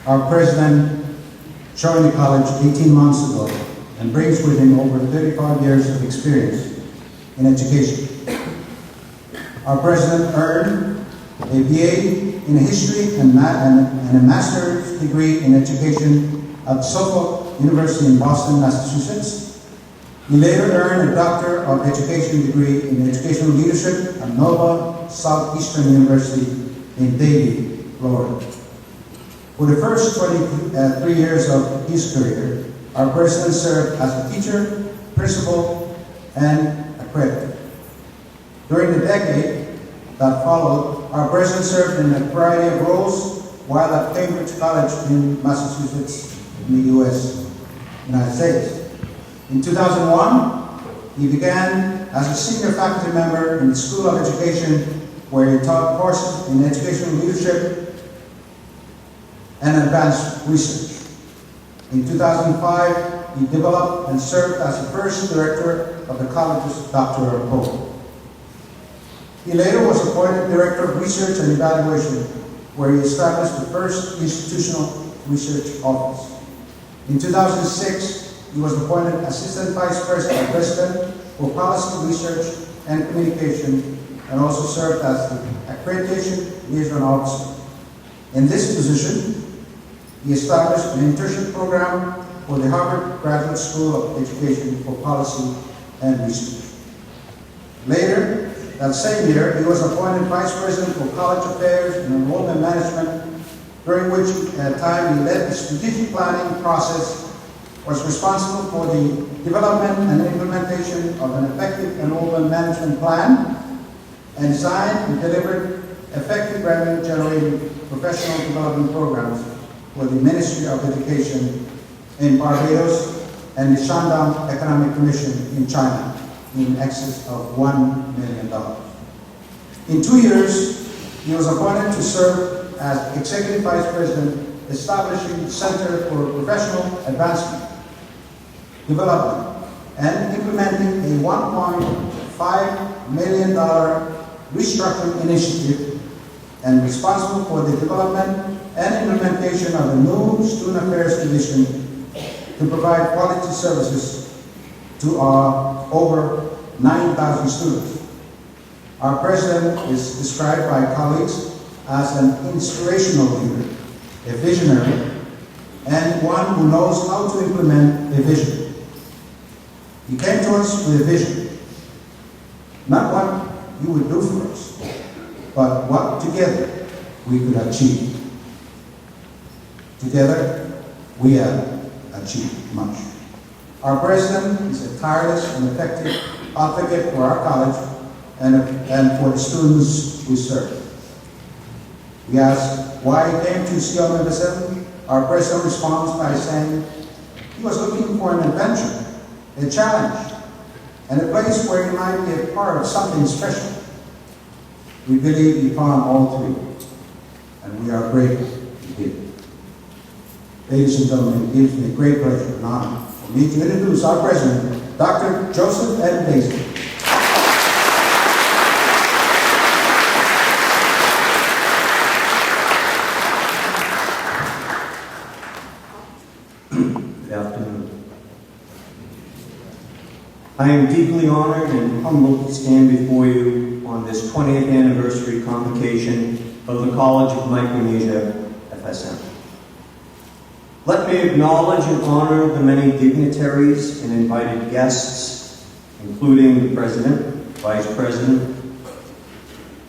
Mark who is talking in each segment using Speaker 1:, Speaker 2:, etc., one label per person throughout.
Speaker 1: Our president joined the college 18 months ago and brings with him over 35 years of experience in education. Our president earned a BA in history and a master's degree in education at Suffolk University in Boston, Massachusetts. He later earned a Doctor of Education degree in educational leadership at Nova Southeastern University in Davie, Florida. For the first 23 years of his career, our president served as a teacher, principal, and accreditor. During the decade that followed, our president served in a variety of roles while at Cambridge College in Massachusetts, in the United States. In 2001, he began as a senior faculty member in the School of Education, where he taught courses in educational leadership and advanced research. In 2005, he developed and served as the first director of the college's doctoral program. He later was appointed Director of Research and Evaluation, where he established the first institutional research office. In 2006, he was appointed Assistant Vice President for Policy Research and Communication, and also served as the Accreditation Liaison Officer. In this position, he established an internship program for the Harvard Graduate School of Education for Policy and Research. Later, that same year, he was appointed Vice President for College Affairs and Enrollment Management, during which time he led the strategic planning process, was responsible for the development and implementation of an effective enrollment management plan, and designed and delivered effective revenue-generating professional development programs for the Ministry of Education in Barbados and the Shandong Economic Commission in China, in excess of $1 million. In 2 years, he was appointed to serve as Executive Vice President, establishing the Center for Professional Advancement, Development, and implementing a $1.5 million restructuring initiative, and responsible for the development and implementation of a new Student Affairs Division to provide quality services to our over 9,000 students. Our president is described by colleagues as an inspirational leader, a visionary, and one who knows how to implement a vision. He came to us with a vision, not what you would do for us, but what together we could achieve. Together, we have achieved much. Our president is a tireless and effective advocate for our college and for the students we serve. We ask why he came to CLMSM. Our president responds by saying he was looking for an adventure, a challenge, and a place where he might be a part of something special. We believe he found all three, and we are grateful he did. Ladies and gentlemen, it gives me great pleasure and honor for me to introduce our president, Dr. Joseph Ed.D.
Speaker 2: Good afternoon. I am deeply honored and humbled to stand before you on this 20th anniversary convocation of the College of Micronesia, FSM. Let me acknowledge and honor the many dignitaries and invited guests, including the President, Vice President,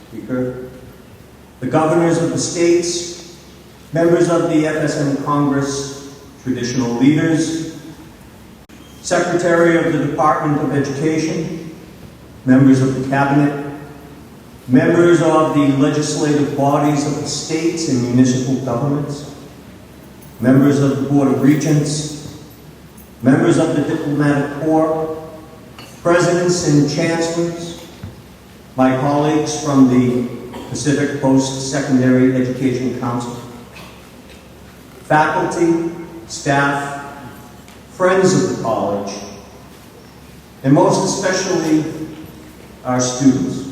Speaker 2: Speaker, the governors of the states, members of the FSM Congress, traditional leaders, Secretary of the Department of Education, members of the Cabinet, members of the legislative bodies of the states and municipal governments, members of the Board of Regents, members of the Diplomatic Corps, presidents and chancellors, my colleagues from the Pacific Post-Secondary Education Council, faculty, staff, friends of the college, and most especially our students.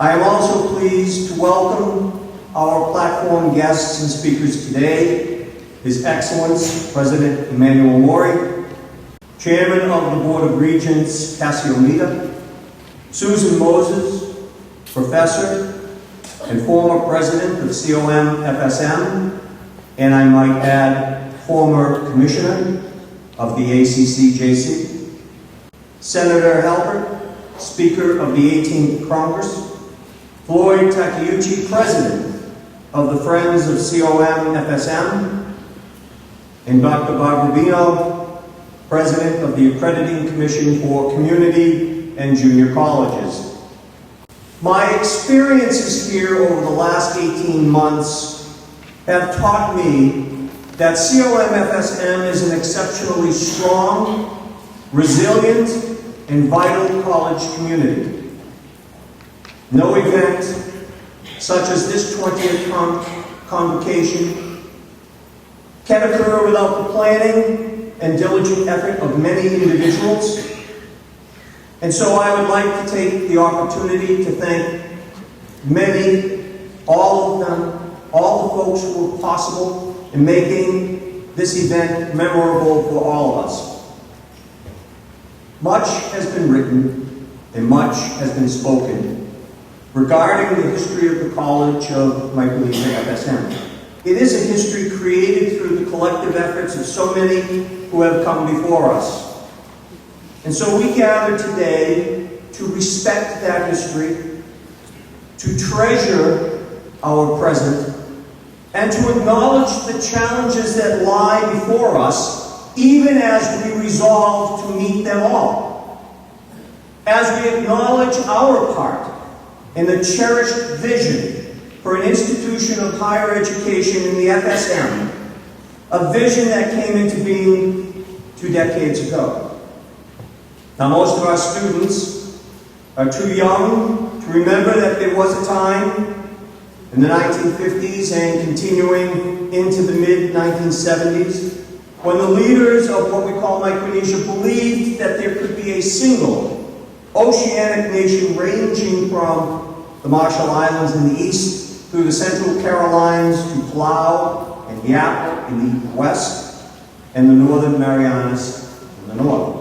Speaker 2: I am also pleased to welcome our platform guests and speakers today, His Excellence President Emmanuel Mori, Chairman of the Board of Regents Cassio Mita, Susan Moses, Professor and former President of COM-FSM, and I might add, former Commissioner of the ACCJC, Senator Halpert, Speaker of the 18th Congress, Floyd Takeuchi, President of the Friends of COM-FSM, and Dr. Bob Rubino, President of the Accrediting Commission for Community and Junior Colleges. My experiences here over the last 18 months have taught me that COM-FSM is an exceptionally strong, resilient, and vital college community. No event such as this 20th Convocation can occur without the planning and diligent effort of many individuals. And so I would like to take the opportunity to thank all of them, all the folks who were possible in making this event memorable for all of us. Much has been written and much has been spoken regarding the history of the College of Micronesia FSM. It is a history created through the collective efforts of so many who have come before us. And so we gather today to respect that history, to treasure our present, and to acknowledge the challenges that lie before us, even as we resolve to meet them all. As we acknowledge our part in the cherished vision for an institution of higher education in the FSM, a vision that came into being 2 decades ago. Now, most of our students are too young to remember that there was a time in the 1950s and continuing into the mid-1970s when the leaders of what we call Micronesia believed that there could be a single oceanic nation ranging from the Marshall Islands in the east through the Central Carolines to Palau and Yap in the west and the Northern Marianas in the north.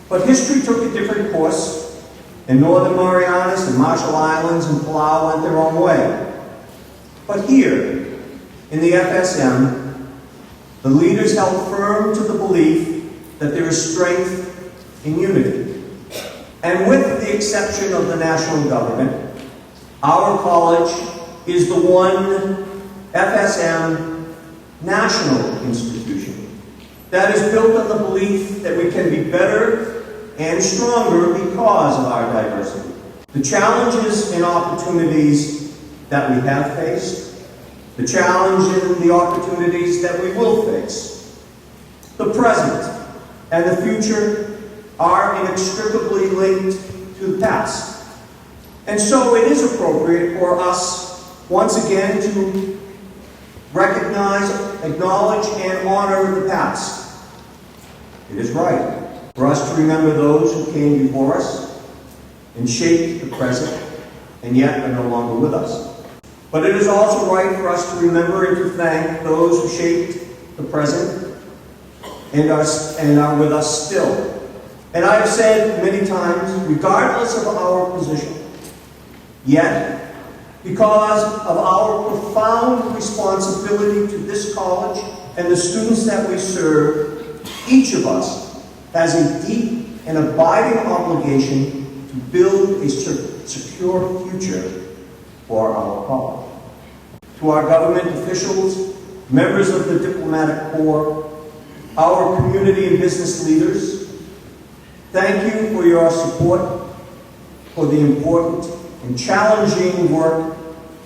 Speaker 2: But history took a different course, and Northern Marianas and Marshall Islands and Palau went their own way. But here, in the FSM, the leaders held firm to the belief that there is strength in unity. And with the exception of the national government, our college is the one FSM national institution that is built on the belief that we can be better and stronger because of our diversity. The challenges and opportunities that we have faced, the challenge and the opportunities that we will face, the present and the future are inextricably linked to the past. And so it is appropriate for us once again to recognize, acknowledge, and honor the past. It is right for us to remember those who came before us and shaped the present and yet are no longer with us. But it is also right for us to remember and to thank those who shaped the present and are with us still. And I have said many times, regardless of our position, yet, because of our profound responsibility to this college and the students that we serve, each of us has a deep and abiding obligation to build a secure future for our college. To our government officials, members of the diplomatic corps, our community and business leaders, thank you for your support for the important and challenging work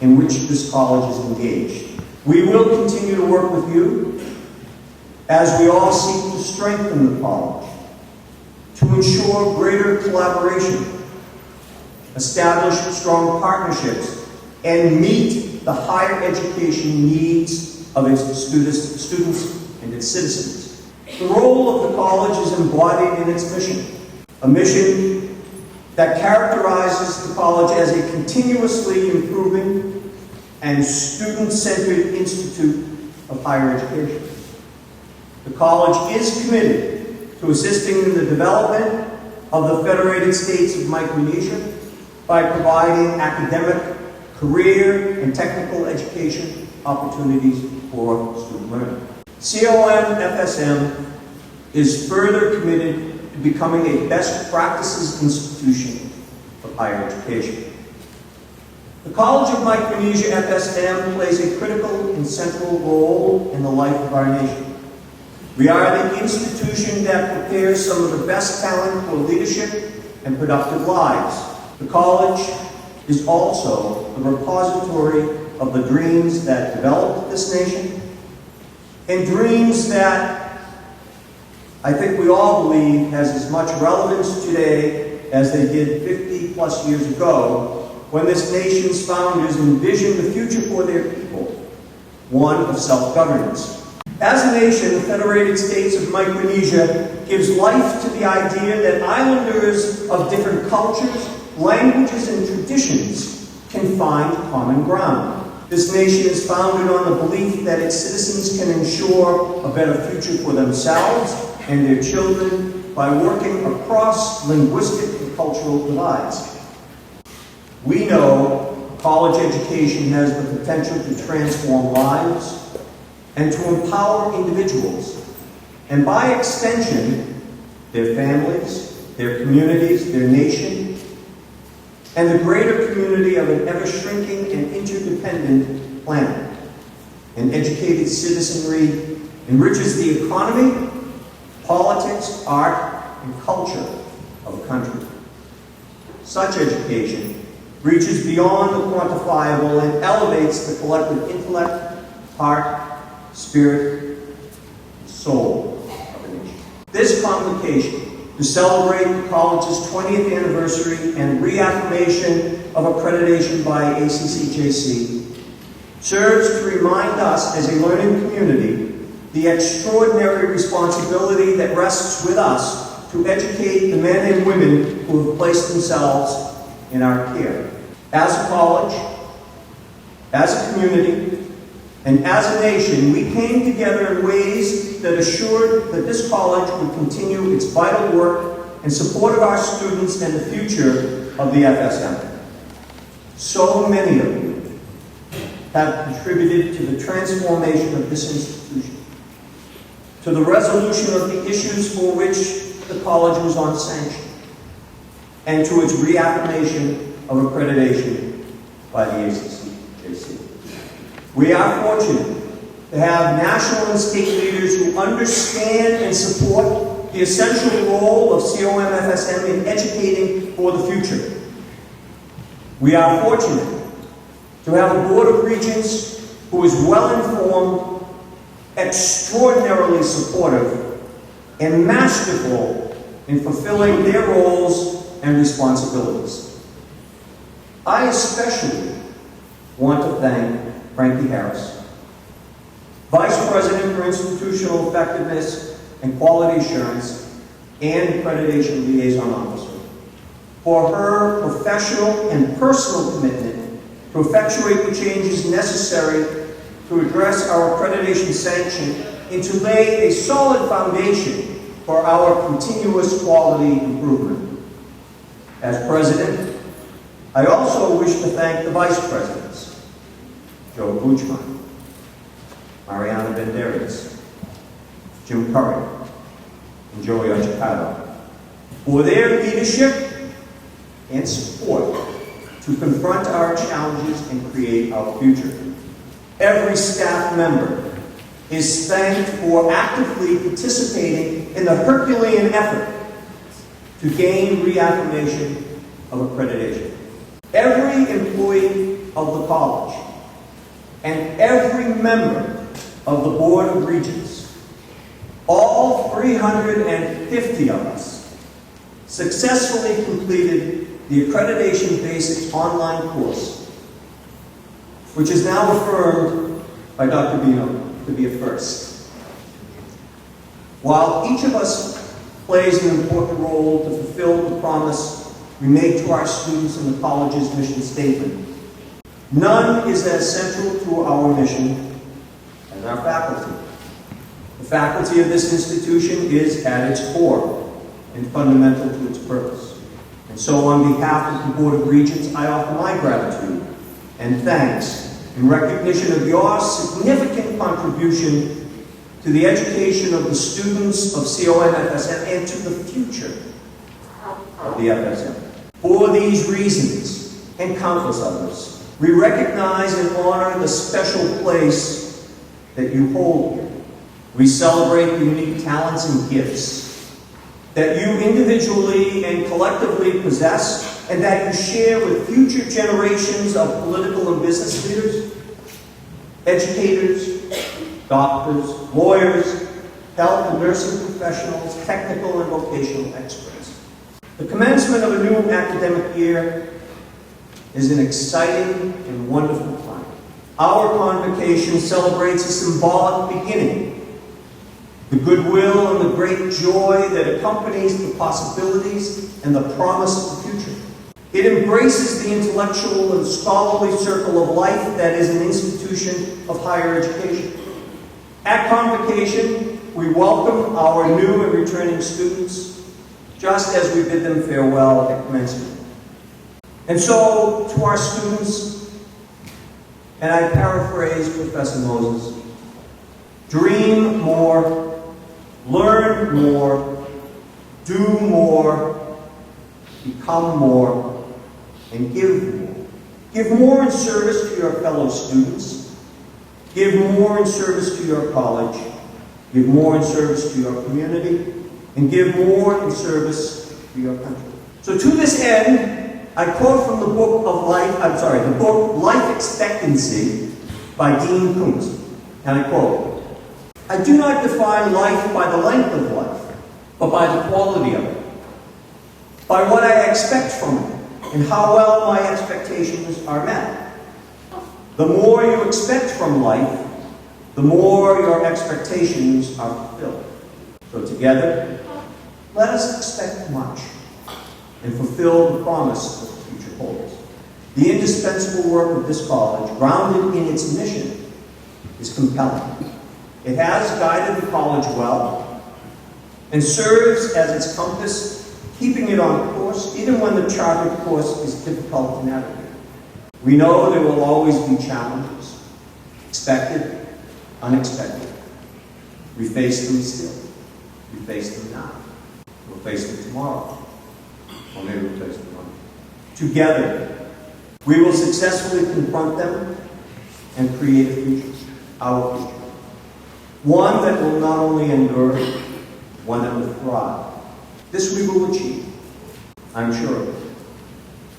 Speaker 2: in which this college is engaged. We will continue to work with you as we all seek to strengthen the college, to ensure greater collaboration, establish strong partnerships, and meet the higher education needs of its students and its citizens. The role of the college is embodied in its mission, a mission that characterizes the college as a continuously improving and student-centered institute of higher education. The college is committed to assisting in the development of the Federated States of Micronesia by providing academic, career, and technical education opportunities for student learning. COM-FSM is further committed to becoming a best practices institution of higher education. The College of Micronesia FSM plays a critical and central role in the life of our nation. We are the institution that prepares some of the best talent for leadership and productive lives. The college is also the repository of the dreams that developed this nation, and dreams that I think we all believe has as much relevance today as they did 50 plus years ago, when this nation's founders envisioned the future for their people, one of self-governance. As a nation, the Federated States of Micronesia gives life to the idea that islanders of different cultures, languages, and traditions can find common ground. This nation is founded on the belief that its citizens can ensure a better future for themselves and their children by working across linguistic and cultural divides. We know college education has the potential to transform lives and to empower individuals, and by extension, their families, their communities, their nation, and the greater community of an ever-shrinking and interdependent planet. An educated citizenry enriches the economy, politics, art, and culture of a country. Such education reaches beyond the quantifiable and elevates the collective intellect, heart, spirit, and soul of a nation. This convocation, to celebrate the college's 20th anniversary and reaffirmation of accreditation by ACCJC, serves to remind us as a learning community the extraordinary responsibility that rests with us to educate the men and women who have placed themselves in our care. As a college, as a community, and as a nation, we came together in ways that assured that this college would continue its vital work in support of our students and the future of the FSM. So many of you have contributed to the transformation of this institution, to the resolution of the issues for which the college was on sanction, and to its reaffirmation of accreditation by the ACCJC. We are fortunate to have national and state leaders who understand and support the essential role of COM-FSM in educating for the future. We are fortunate to have a Board of Regents who is well-informed, extraordinarily supportive, and masterful in fulfilling their roles and responsibilities. I especially want to thank Frankie Harris, Vice President for Institutional Effectiveness and Quality Assurance and Accreditation Liaison Officer, for her professional and personal commitment to effectuate the changes necessary to address our accreditation sanction and to lay a solid foundation for our continuous quality improvement. As President, I also wish to thank the Vice Presidents, Joe Buchman, Mariana Banderas, Jim Curry, and Joey Ochicado, for their leadership and support to confront our challenges and create our future. Every staff member is thanked for actively participating in the Herculean effort to gain reaffirmation of accreditation. Every employee of the college and every member of the Board of Regents, all 350 of us, successfully completed the Accreditation Basics online course, which is now affirmed by Dr. Bino to be a first. While each of us plays an important role to fulfill the promise we make to our students in the college's mission statement, None is as central to our mission as our faculty. The faculty of this institution is at its core and fundamental to its purpose. And so on behalf of the Board of Regents, I offer my gratitude and thanks in recognition of your significant contribution to the education of the students of CON-FSM and to the future of the FSM. For these reasons, and countless others, we recognize and honor the special place that you hold here. We celebrate the unique talents and gifts that you individually and collectively possess, and that you share with future generations of political and business leaders, educators, doctors, lawyers, health and nursing professionals, technical and vocational experts. The commencement of a new academic year is an exciting and wonderful time. Our convocation celebrates a symbolic beginning, the goodwill and the great joy that accompanies the possibilities and the promise of the future. It embraces the intellectual and scholarly circle of life that is an institution of higher education. At Convocation, we welcome our new and returning students, just as we bid them farewell at commencement. And so, to our students, and I paraphrase Professor Moses, dream more, learn more, do more, become more, and give more. Give more in service to your fellow students. Give more in service to your college. Give more in service to your community. And give more in service to your country. So to this end, I quote from the book Life Expectancy by Dean Koontz. And I quote, "I do not define life by the length of life, but by the quality of it. By what I expect from it, and how well my expectations are met. The more you expect from life, the more your expectations are fulfilled. So together, let us expect much and fulfill the promise that the future holds. The indispensable work of this college, grounded in its mission, is compelling. It has guided the college well and serves as its compass, keeping it on course, even when the charted course is difficult to navigate. We know there will always be challenges, expected, unexpected. We face them still. We face them now. We'll face them tomorrow. Or maybe we'll face them tomorrow. Together, we will successfully confront them and create a future, our future. One that will not only endure, one that will thrive. This we will achieve, I'm sure of it.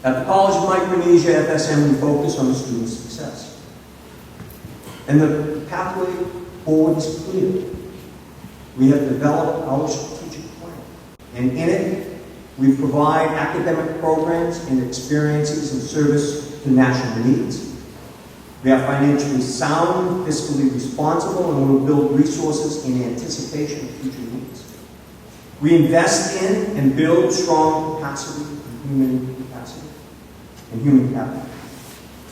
Speaker 2: At the College of Micronesia FSM, we focus on student success. And the pathway forward is clear. We have developed our strategic plan. And in it, we provide academic programs and experiences in service to national needs. We are financially sound, fiscally responsible, and will build resources in anticipation of future needs. We invest in and build strong capacity and human capital.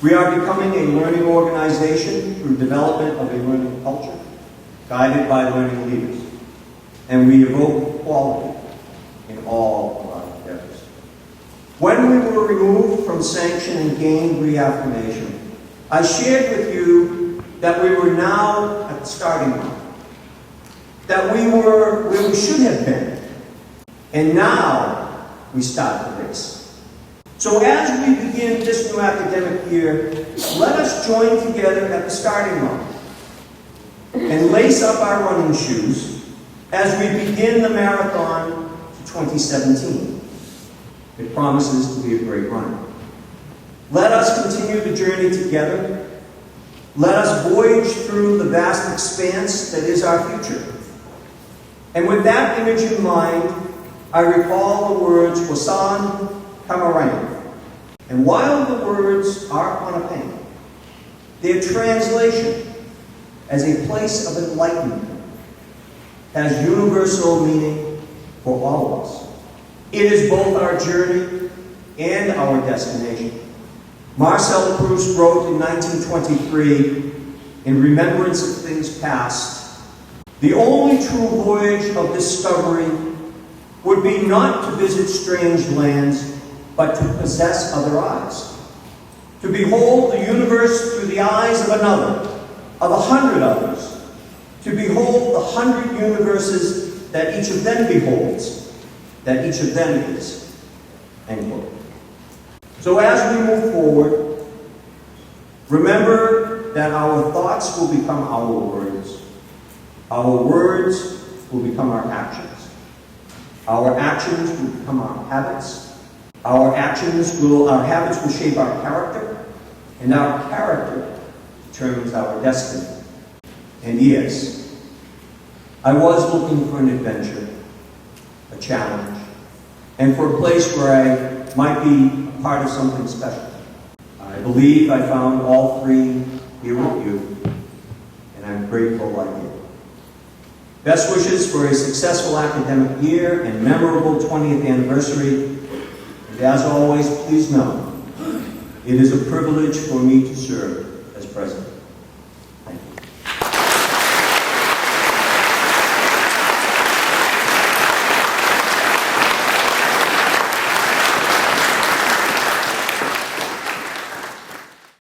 Speaker 2: We are becoming a learning organization through development of a learning culture, guided by learning leaders. And we evoke quality in all of our endeavors. When we were removed from sanction and gained reaffirmation, I shared with you that we were now at the starting line, that we were where we should have been, and now we start the race. So as we begin this new academic year, let us join together at the starting line and lace up our running shoes as we begin the marathon to 2017. It promises to be a great run. Let us continue the journey together. Let us voyage through the vast expanse that is our future. And with that image in mind, I recall the words Wasan Kamarang. And while the words are on a painting, their translation as a place of enlightenment has universal meaning for all of us. It is both our journey and our destination. Marcel Proust wrote in 1923, in remembrance of things past, "The only true voyage of discovery would be not to visit strange lands, but to possess other eyes. To behold the universe through the eyes of another, of 100 others. To behold the 100 universes that each of them beholds, that each of them is." End quote. So as we move forward, remember that our thoughts will become our words. Our words will become our actions. Our actions will become our habits. Our habits will shape our character, and our character determines our destiny. And yes, I was looking for an adventure, a challenge, and for a place where I might be a part of something special. I believe I found all three here with you, and I'm grateful I did. Best wishes for a successful academic year and memorable 20th anniversary. And as always, please know, it is a privilege for me to serve as president. Thank you.